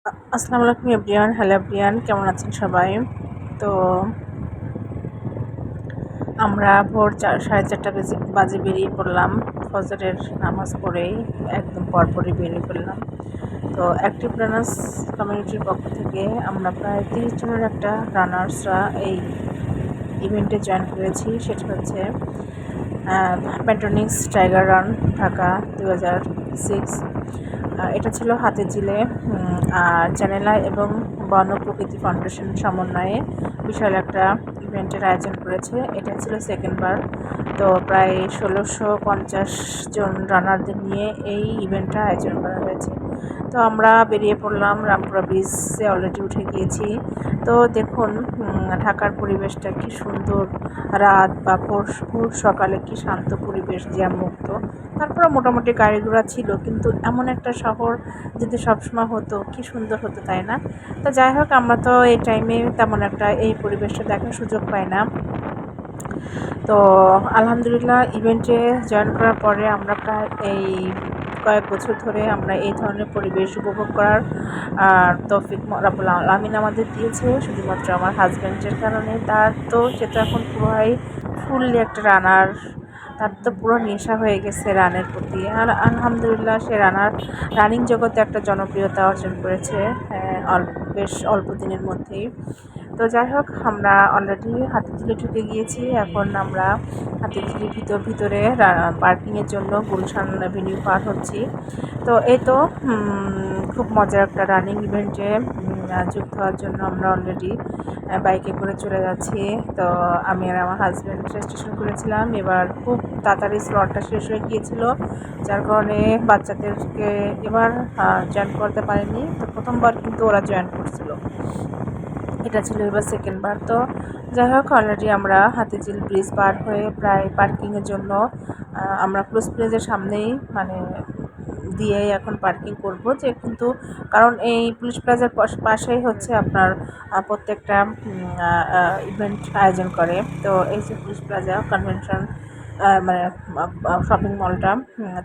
আসসালামু আলাইকুম everyone. Hello everyone, কেমন আছেন সবাই? তো আমরা ভোর 4:30 বাজে বেরিয়ে পড়লাম। ফজরের নামাজ পড়েই একদম পরপরই বেরিয়ে পড়লাম। তো অ্যাক্টিভ রানার্স কমিউনিটির পক্ষ থেকে আমরা প্রায় 30 জনের একটা রানার্সরা এই ইভেন্টে জয়েন করেছি। সেটা হচ্ছে মেট্রোনিক্স টাইগার রান ঢাকা 2006। এটা ছিল হাতিঝিলে আর চ্যানেলাই এবং বন প্রকৃতি ফাউন্ডেশন সমন্বয়ে বিশাল একটা ইভেন্টের আয়োজন করেছে। এটা ছিল সেকেন্ডবার। তো প্রায় 1650 জন রানারদের নিয়ে এই ইভেন্টটা আয়োজন করা হয়েছে। তো আমরা বেরিয়ে পড়লাম, রামপুরা ব্রিজে অলরেডি উঠে গিয়েছি। তো দেখুন ঢাকার পরিবেশটা কি সুন্দর, রাত বা ভোর সকালে কি শান্ত পরিবেশ, জ্যামমুক্ত। তারপরে মোটামুটি গাড়ি ঘোড়া ছিল, কিন্তু এমন একটা শহর যদি সবসময় হতো কি সুন্দর হতো, তাই না? তো যাই হোক, আমরা তো এই টাইমে তেমন একটা এই পরিবেশটা দেখার সুযোগ পাই না। তো আলহামদুলিল্লাহ ইভেন্টে জয়েন করার পরে আমরা প্রায় এই কয়েক বছর ধরে আমরা এই ধরনের পরিবেশ উপভোগ করার তৌফিক রাব্বুল আলামিন আমাদের দিয়েছে, শুধুমাত্র আমার হাজব্যান্ডের কারণে। তার তো সে তো এখন পুরোই ফুললি একটা রানার, তার তো পুরো নেশা হয়ে গেছে রানের প্রতি। আর আলহামদুলিল্লাহ সে রানিং জগতে একটা জনপ্রিয়তা অর্জন করেছে বেশ অল্প দিনের মধ্যেই। তো যাই হোক, আমরা অলরেডি হাতিঝিলে ঢুকে গিয়েছি। এখন আমরা হাতিঝিলির ভিতরে পার্কিংয়ের জন্য গুলশান অ্যাভিনিউ পার হচ্ছি। তো এই তো খুব মজার একটা রানিং ইভেন্টে যুক্ত হওয়ার জন্য আমরা অলরেডি বাইকে করে চলে যাচ্ছি। তো আমি আর আমার হাজব্যান্ড রেজিস্ট্রেশন করেছিলাম। এবার খুব তাড়াতাড়ি স্লটটা শেষ হয়ে গিয়েছিল, যার কারণে বাচ্চাদেরকে এবার জয়েন করতে পারিনি। তো প্রথমবার কিন্তু ওরা জয়েন করছিল, এটা ছিল এবার সেকেন্ডবার। তো যাই হোক, অলরেডি আমরা হাতিঝিল ব্রিজ পার হয়ে প্রায় পার্কিংয়ের জন্য আমরা ক্রুজ ব্রিজের সামনেই দিয়েই এখন পার্কিং করব, যে কিন্তু কারণ এই পুলিশ প্লাজার পাশেই হচ্ছে আপনার প্রত্যেকটা ইভেন্ট আয়োজন করে। তো এই যে পুলিশ প্লাজা কনভেনশন মানে শপিং মলটা,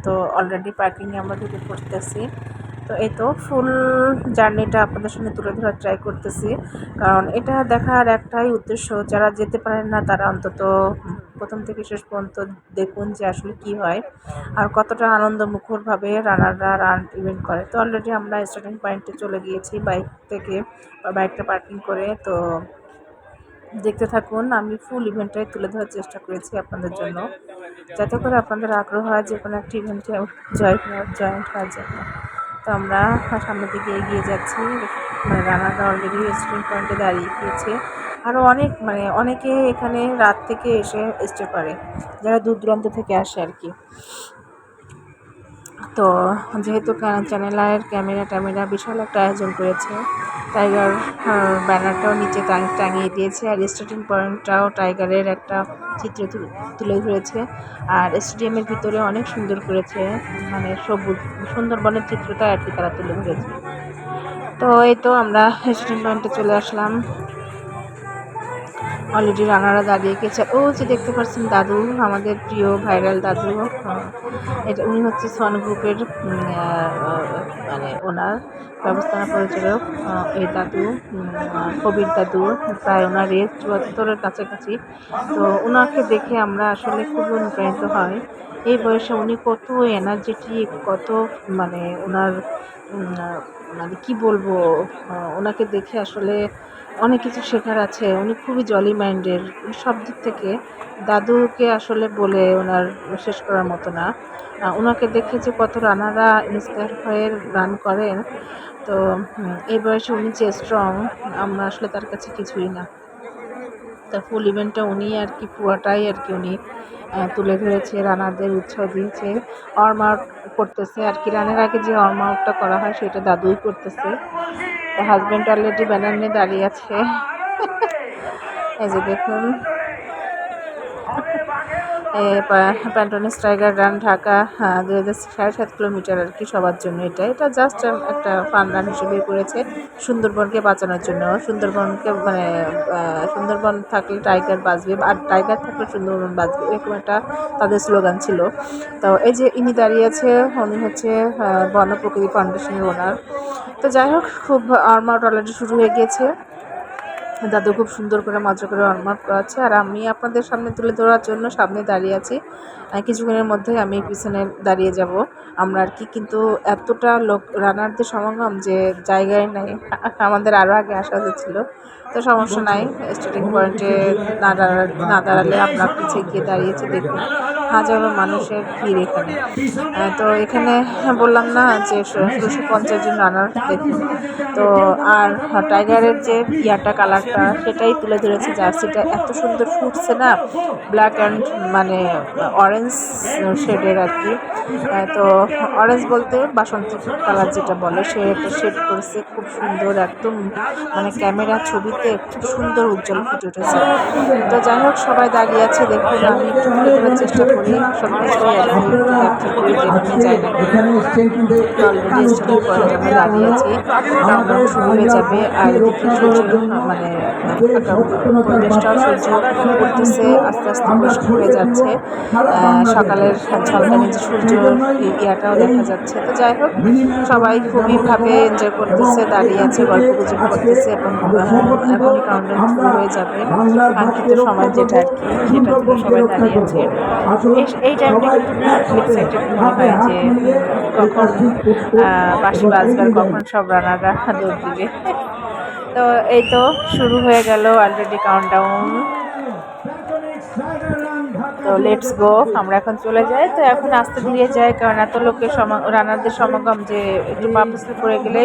তো অলরেডি পার্কিংয়ে আমরা ঢুকে পড়তেছি। তো এই তো ফুল জার্নিটা আপনাদের সঙ্গে তুলে ধরার ট্রাই করতেছি, কারণ এটা দেখার একটাই উদ্দেশ্য, যারা যেতে পারেন না তারা অন্তত প্রথম থেকে শেষ পর্যন্ত দেখুন যে আসলে কি হয় আর কতটা আনন্দমুখরভাবে রানাররা রান ইভেন্ট করে। তো অলরেডি আমরা স্টার্টিং পয়েন্টে চলে গিয়েছি বাইক থেকে, বাইকটা পার্কিং করে। তো দেখতে থাকুন, আমি ফুল ইভেন্টটাই তুলে ধরার চেষ্টা করেছি আপনাদের জন্য, যাতে করে আপনাদের আগ্রহ হয় যে কোনো একটা ইভেন্টে জয়েন্ট হওয়ার জন্য। তো আমরা সামনের দিকে এগিয়ে যাচ্ছি, রানাররা অলরেডি স্টার্টিং পয়েন্টে দাঁড়িয়ে গিয়েছে। আরও অনেকে এখানে রাত থেকে এসে স্টে করে, যারা দূর দূরান্ত থেকে আসে আর কি। তো যেহেতু চ্যানেল আয়ের ক্যামেরা বিশাল একটা আয়োজন করেছে, টাইগার ব্যানারটাও নিচে টাঙিয়ে দিয়েছে, আর স্টার্টিং পয়েন্টটাও টাইগারের একটা চিত্র তুলে ধরেছে। আর স্টেডিয়ামের ভিতরে অনেক সুন্দর করেছে, মানে সবুজ সুন্দরবনের চিত্রটা আর কি তারা তুলে ধরেছে। তো এই তো আমরা স্টার্টিং পয়েন্টে চলে আসলাম। অলরেডি রানাররা দাঁড়িয়ে গেছে। ও যে দেখতে পাচ্ছেন দাদু, আমাদের প্রিয় ভাইরাল দাদু, এটা উনি হচ্ছে সন গ্রুপের মানে ওনার ব্যবস্থাপনা পরিচালক। এই দাদু কবির দাদু, প্রায় ওনার এজ 74-এর কাছাকাছি। তো ওনাকে দেখে আমরা আসলে খুব অনুপ্রাণিত হয়। এই বয়সে উনি কত এনার্জেটিক, কত মানে ওনার মানে কি বলবো, ওনাকে দেখে আসলে অনেক কিছু শেখার আছে। উনি খুবই জলি মাইন্ডের সব দিক থেকে। দাদুকে আসলে বলে ওনার শেষ করার মতো না। ওনাকে দেখে যে কত রানাররা ইন্সপায়ার হয়ে রান করেন। তো এই বয়সে উনি যে স্ট্রং, আমরা আসলে তার কাছে কিছুই না। তা ফুল ইভেন্টটা উনি আর কি পুরোটাই আর কি উনি তুলে ধরেছে, রানারদের উৎসাহ দিয়েছে। ওয়ার্ম আউট করতেছে আর কি, রানের আগে যে ওয়ার্ম আউটটা করা হয় সেটা দাদুই করতেছে। তো হাজব্যান্ড অলরেডি ব্যানার নিয়ে দাঁড়িয়ে আছে। এই যে দেখুন, প্যান্টনিস টাইগার রান ঢাকা 2007 কিলোমিটার আর কি, সবার জন্য এটা জাস্ট একটা ফান রান হিসেবে করেছে সুন্দরবনকে বাঁচানোর জন্য। সুন্দরবনকে মানে সুন্দরবন থাকলে টাইগার বাঁচবে, আর টাইগার থাকলে সুন্দরবন বাঁচবে, এরকম একটা তাদের স্লোগান ছিল। তো এই যে ইনি দাঁড়িয়ে আছে, উনি হচ্ছে বন প্রকৃতি ফাউন্ডেশনের ওনার। তো যাই হোক, খুব ওয়ার্ম আউট অলরেডি শুরু হয়ে গিয়েছে। দাদু খুব সুন্দর করে মজা করে ওয়ার্ম আপ করাচ্ছে, আর আমি আপনাদের সামনে তুলে ধরার জন্য সামনে দাঁড়িয়ে আছি। কিছুক্ষণের মধ্যে আমি পিছনে দাঁড়িয়ে যাব আমরা আর কি। কিন্তু এতটা লোক রানারদের সমাগম যে জায়গায় নাই, আমাদের আরও আগে আসা হয়েছিল। তো সমস্যা নাই, স্টার্টিং পয়েন্টে না দাঁড়ালে আমরা পিছিয়ে গিয়ে দাঁড়িয়েছি। দেখুন হাজারো মানুষের ভিড় এখানে। তো এখানে বললাম না যে 250 জন রানার দেখুন। তো আর টাইগারের যে কালারটা সেটাই তুলে ধরেছে। জার্সিটা এত সুন্দর ফুটছে না, ব্ল্যাক অ্যান্ড মানে অরেঞ্জ শেডের আর কি। তো অরেঞ্জ বলতে বাসন্তী কালার যেটা বলে, সে একটা শেড করেছে খুব সুন্দর, একদম মানে ক্যামেরা ছবিতে খুব সুন্দর উজ্জ্বল ফুটে উঠেছে। তো যাই হোক, সবাই দাঁড়িয়ে আছে দেখুন। আমি একটু তুলে ধরার চেষ্টা করি সব কিছুই আর কি, একটু ক্যাপচার করি যেখানে যাই না। অলরেডি স্টার্টিং পয়েন্টে আমরা দাঁড়িয়ে আছি, কাউন্টডাউন শুরু হয়ে যাবে। আর এদিকে সূর্য মানে পরিবেশটাও সূর্য উঠতেছে, আস্তে আস্তে পরিষ্কার হয়ে যাচ্ছে। সকালের ঝলকানি যে সূর্য ইয়াটাও দেখা যাচ্ছে। তো যাই হোক, সবাই খুবইভাবে এনজয় করতেছে, দাঁড়িয়ে আছে, গল্প গুজব করতেছে, এবং এখনই কাউন্টডাউন শুরু হয়ে যাবে। কাঙ্ক্ষিত সময় যেটা আর কি, সেটা থেকে সবাই দাঁড়িয়ে আছে। এই টাইমটা কিন্তু খুব এক্সাইটেড মনে হয় যে কখন বাঁশি বাজবার, কখন সব রানাররা দৌড় দিবে। তো এই তো শুরু হয়ে গেল অলরেডি কাউন্টডাউন। তো লেটস গো, আমরা এখন চলে যাই। তো এখন আস্তে ধীরে যাই, কারণ এত লোকের রানারদের সমাগম যে একটু পা পিছলে পড়ে গেলে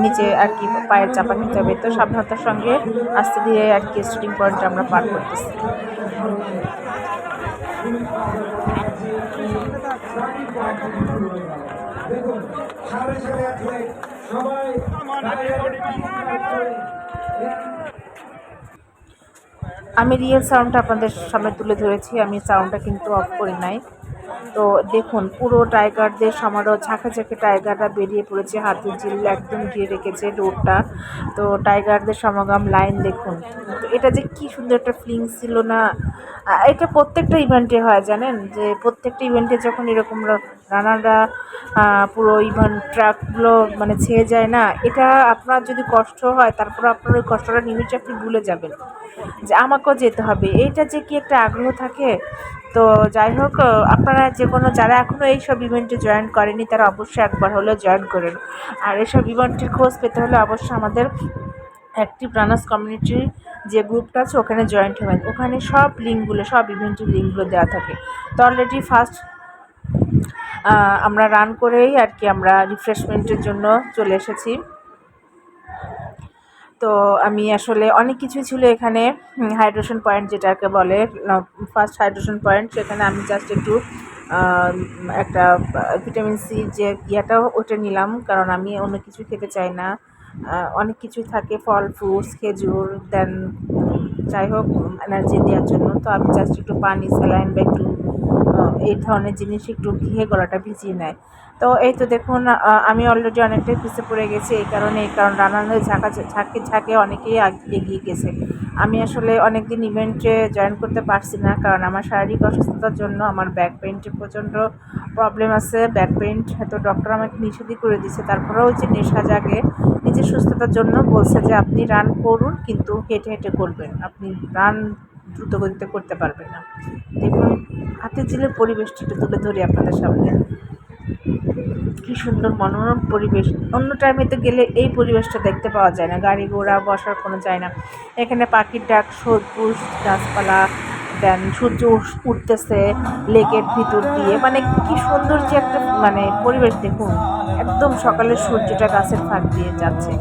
নিচে আর কি পায়ের চাপা নিতে হবে। তো সাবধানতার সঙ্গে আস্তে ধীরে আর কি স্টার্টিং পয়েন্ট আমরা পার করতেছি। আমি রিয়েল সাউন্ডটা আপনাদের সামনে তুলে ধরেছি, আমি সাউন্ডটা কিন্তু অফ করি নাই। তো দেখুন পুরো টাইগারদের সমারোহ, ঝাঁকে ঝাঁকে টাইগাররা বেরিয়ে পড়েছে, হাতির ঝিল একদম ঘিরে রেখেছে রোডটা। তো টাইগারদের সমাগম লাইন দেখুন। তো এটা যে কি সুন্দর একটা ফিলিংস ছিল না। এটা প্রত্যেকটা ইভেন্টে হয় জানেন, যে প্রত্যেকটা ইভেন্টে যখন এরকম রানাররা পুরো ইভেন্ট ট্রাকগুলো মানে ছেয়ে যায় না, এটা আপনার যদি কষ্ট হয়, তারপর আপনার ওই কষ্টটা নিমিষে আপনি ভুলে যাবেন যে আমাকেও যেতে হবে। এইটা যে কি একটা আগ্রহ থাকে। তো যাই হোক, আপনারা যে কোনো যারা এখনও এইসব ইভেন্টে জয়েন করেনি, তারা অবশ্যই একবার হলেও জয়েন করেন। আর এইসব ইভেন্টের খোঁজ পেতে হলে অবশ্যই আমাদের অ্যাক্টিভ রানার্স কমিউনিটির যে গ্রুপটা আছে ওখানে জয়েন্ট হবেন। ওখানে সব লিঙ্কগুলো, সব ইভেন্টের লিঙ্কগুলো দেওয়া থাকে। তো অলরেডি ফার্স্ট আমরা রান করেই আর কি আমরা রিফ্রেশমেন্টের জন্য চলে এসেছি। তো আমি আসলে অনেক কিছু ছিল এখানে, হাইড্রেশন পয়েন্ট যেটাকে বলে, ফার্স্ট হাইড্রেশন পয়েন্ট, সেখানে আমি জাস্ট একটু একটা ভিটামিন সি যে ইয়াটাও ওটা নিলাম, কারণ আমি অন্য কিছু খেতে চাই না। অনেক কিছু থাকে, ফল ফ্রুটস, খেজুর, দেন যাই হোক এনার্জি দেওয়ার জন্য। তো আমি জাস্ট একটু পানি, স্যালাইন বা একটু এই ধরনের জিনিস একটু খেয়ে গলাটা ভিজিয়ে নেয়। তো এই তো দেখুন, আমি অলরেডি অনেকটাই পিছিয়ে পড়ে গেছি কারণ রানারদের ঝাঁকে অনেকেই এগিয়ে গেছে। আমি আসলে অনেক দিন ইভেন্টে জয়েন করতে পারছি না, কারণ আমার শারীরিক অসুস্থতার জন্য আমার ব্যাক পেইনটে প্রচণ্ড প্রবলেম আছে। ব্যাক পেইন তো ডক্টর আমাকে নিষেধই করে দিয়েছে। তারপরেও যে নেশা জাগে, নিজের সুস্থতার জন্য বলছে যে আপনি রান করুন, কিন্তু হেঁটে হেঁটে করবেন, আপনি রান দ্রুত গতিতে করতে পারবেন না। দেখুন হাতির ঝিলের পরিবেশটা একটু তুলে ধরি আপনাদের সামনে। কি সুন্দর মনোরম পরিবেশ, অন্য টাইমে তো গেলে এই পরিবেশটা দেখতে পাওয়া যায় না, গাড়ি ঘোড়া বসার কোনো যায় না। এখানে পাখির ডাক, সবুজ গাছপালা, দেন সূর্য উঠতেছে লেকের ভিতর দিয়ে, মানে কি সুন্দর যে একটা মানে পরিবেশ। দেখুন একদম সকালের সূর্যটা গাছের ফাঁক দিয়ে যাচ্ছে।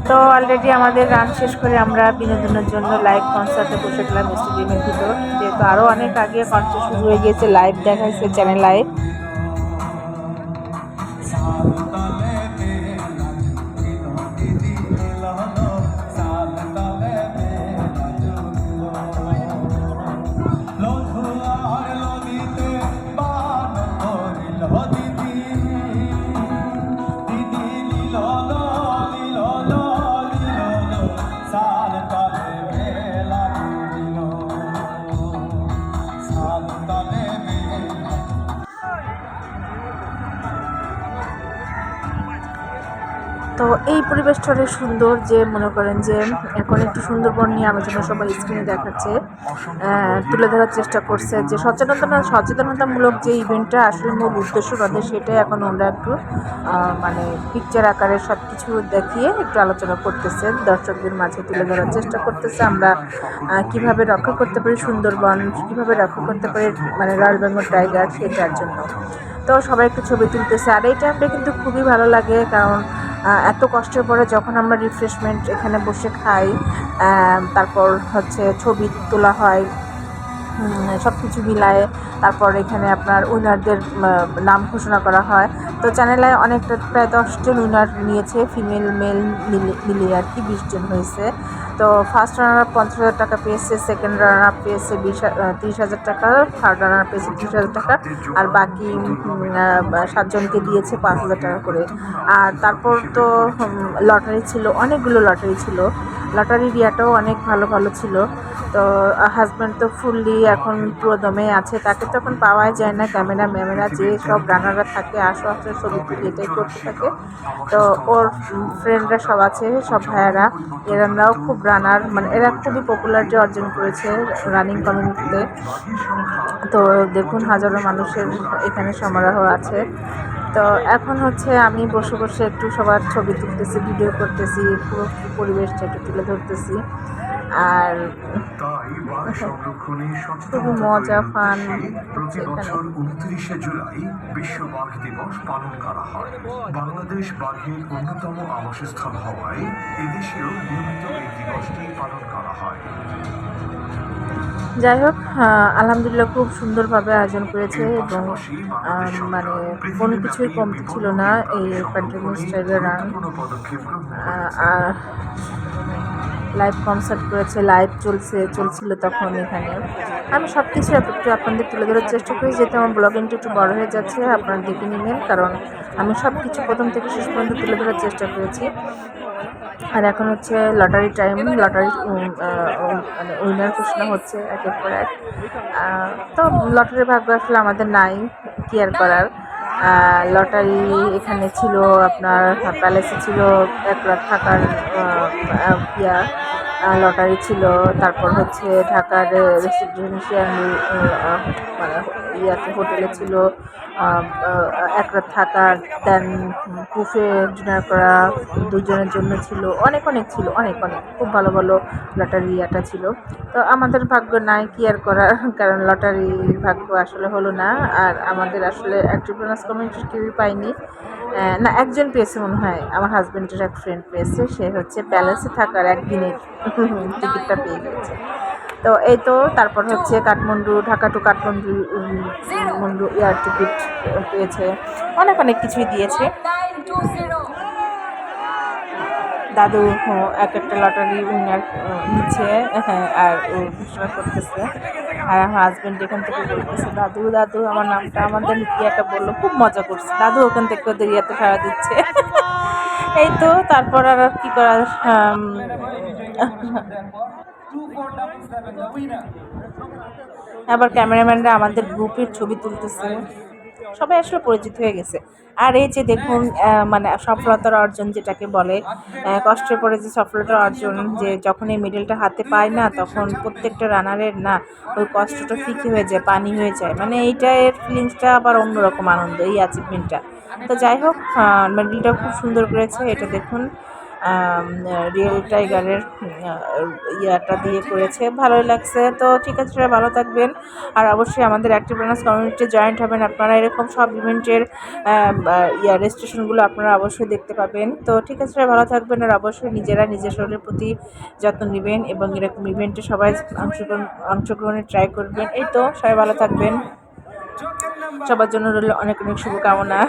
তো অলরেডি আমাদের রান শেষ করে আমরা বিনোদনের জন্য লাইভ কনসার্টে বসে গেলাম স্টেডিয়ামের ভিতর, যেহেতু আরও অনেক আগে কনসার্ট শুরু হয়ে গিয়েছে, লাইভ দেখাইছে চ্যানেল লাইভ। তো এই পরিবেশটা অনেক সুন্দর, যে মনে করেন যে এখন একটু সুন্দরবন নিয়ে আলোচনা সবাই স্ক্রিনে দেখাচ্ছে, তুলে ধরার চেষ্টা করছে যে সচেতনতামূলক যে ইভেন্টটা আসলে মূল উদ্দেশ্য তাদের, সেটাই এখন ওরা একটু মানে পিকচার আকারে সব কিছু দেখিয়ে একটু আলোচনা করতেছে, দর্শকদের মাঝে তুলে ধরার চেষ্টা করতেছে আমরা কিভাবে রক্ষা করতে পারি সুন্দরবন, কিভাবে রক্ষা করতে পারি মানে রয়্যাল বেঙ্গল টাইগার, সেটার জন্য। তো সবাই একটু ছবি তুলতেছে, আর এই টাইমটা কিন্তু খুবই ভালো লাগে, কারণ এত কষ্টের পরে যখন আমরা রিফ্রেশমেন্ট এখানে বসে খাই, তারপর হচ্ছে ছবি তোলা হয়, সব কিছু মিলায়ে, তারপর এখানে আপনার উইনারদের নাম ঘোষণা করা হয়। তো চ্যানেলে অনেকটা প্রায় 10 জন উইনার নিয়েছে, ফিমেল মেল মিলিয়ে আর কি 20 জন হয়েছে। তো ফার্স্ট রানার আপ 50,000 টাকা পেয়েছে, সেকেন্ড রানার আপ পেয়েছে 30,000 টাকা, থার্ড রানার আপ পেয়েছে 30,000 টাকা, আর বাকি 7 জনকে দিয়েছে 5,000 টাকা করে। আর তারপর তো লটারি ছিল, অনেকগুলো লটারি ছিল, লটারির ইয়াটাও অনেক ভালো ভালো ছিল। তো হাজব্যান্ড তো ফুললি এখন পুরো দমে আছে, তাকে তো এখন পাওয়াই যায় না, ক্যামেরা যে সব রানাররা থাকে আসো আসো ছবি তুলি এটাই করতে থাকে। তো ওর ফ্রেন্ডরা সব আছে, সব ভাইয়ারা, এরাও খুব রানার, মানে এরা খুবই পপুলারিটি অর্জন করেছে রানিং কমিউনিটিতে। তো দেখুন হাজারো মানুষের এখানে সমারোহ আছে। তো এখন হচ্ছে আমি বসে বসে একটু সবার ছবি তুলতেছি, ভিডিও করতেছি, পুরো পরিবেশটা একটু তুলে ধরতেছি। আর খুবই মজা ফান হচ্ছে এখানে। 29 জুলাই বিশ্ব বাঘ দিবস পালন করা হয়। বাংলাদেশ বাঘের অন্যতম আবাসস্থল হওয়ায় এদেশেও নিয়মিত এই দিবসটি পালন করা হয়। যাই হোক, আলহামদুলিল্লাহ খুব সুন্দরভাবে আয়োজন করেছে, এবং মানে কোনো কিছুই কমতি ছিল না এই প্যান্টামিস টাইগার রান। লাইভ কনসার্ট করেছে, লাইভ চলছিল তখন এখানে। আমি সব কিছু একটু আপনাদের তুলে ধরার চেষ্টা করি, যেহেতু আমার ব্লগিংটা একটু বড় হয়ে যাচ্ছে, আপনারা দেখে নেবেন, কারণ আমি সব কিছু প্রথম থেকে শেষ পর্যন্ত তুলে ধরার চেষ্টা করেছি। আর এখন হচ্ছে লটারি টাইম, লটারি মানে উইনার ঘোষণা হচ্ছে একের পর এক। তো লটারির ভাগ্য আসলে আমাদের নাই, কি আর করার। লটারি এখানে ছিল, আপনার প্যালেসে ছিল 1 লাখ থাকার ইয়া লটারি ছিল, তারপর হচ্ছে ঢাকার রেসিডেন্সিয়াল মানে ইয়াতে হোটেলে ছিল 1 রাত থাকার, দেন বুফে ডিনার করা 2 জনের জন্য ছিল, অনেক ছিল, অনেক খুব ভালো ভালো লটারি ইয়াটা ছিল। তো আমাদের ভাগ্য নাই, কি আর করার, কারণ লটারি ভাগ্য আসলে হলো না। আর আমাদের আসলে অ্যাক্টিভনেস কমিউনিটির কেউই পাইনি, না একজন পেয়েছে মনে হয়, আমার হাজব্যান্ডের এক ফ্রেন্ড পেয়েছে, সে হচ্ছে প্যালেসে থাকার একদিনের টিকিটটা পেয়ে গিয়েছে। তো এই তো তারপর হচ্ছে Dhaka to Kathmandu air ticket পেয়েছে, অনেক কিছুই দিয়েছে। দাদু এক একটা লটারি উইনার নিচ্ছে, হ্যাঁ, আর ও ঘোষণা করতেছে। আর আমার হাজব্যান্ড এখান থেকে বলতেছে দাদু আমার নামটা, আমাদের ইয়াটা বললো, খুব মজা করছে দাদু, ওখান থেকে ওদের ইয়াতে সাড়া দিচ্ছে। এই তো তারপর আর কি করার, আবার ক্যামেরাম্যানরা আমাদের গ্রুপের ছবি তুলতেছে, সবাই আসলে পরিচিত হয়ে গেছে। আর এই যে দেখুন মানে সফলতার অর্জন যেটাকে বলে, কষ্টের পরে যে সফলতার অর্জন, যে যখন এই মেডেলটা হাতে পায় না, তখন প্রত্যেকটা রানারের না ওই কষ্টটা ফিকে হয়ে যায়, পানি হয়ে যায়, মানে এইটার ফিলিংসটা আবার অন্যরকম আনন্দ এই অ্যাচিভমেন্টটা। তো যাই হোক, মেডেলটা খুব সুন্দর করেছে, এটা দেখুন রিয়েল টাইগারের ইয়াটা দিয়ে করেছে, ভালোই লাগছে। তো ঠিক আছে, সবাই ভালো থাকবেন, আর অবশ্যই আমাদের অ্যাক্টিভ রানার্স কমিউনিটিতে জয়েন্ট হবেন আপনারা, এরকম সব ইভেন্টের রেজিস্ট্রেশনগুলো আপনারা অবশ্যই দেখতে পাবেন। তো ঠিক আছে, সবাই ভালো থাকবেন, আর অবশ্যই নিজেরা নিজের শরীরের প্রতি যত্ন নেবেন, এবং এরকম ইভেন্টে সবাই অংশগ্রহণে ট্রাই করবেন। এই তো সবাই ভালো থাকবেন, সবার জন্য রইল অনেক শুভকামনা।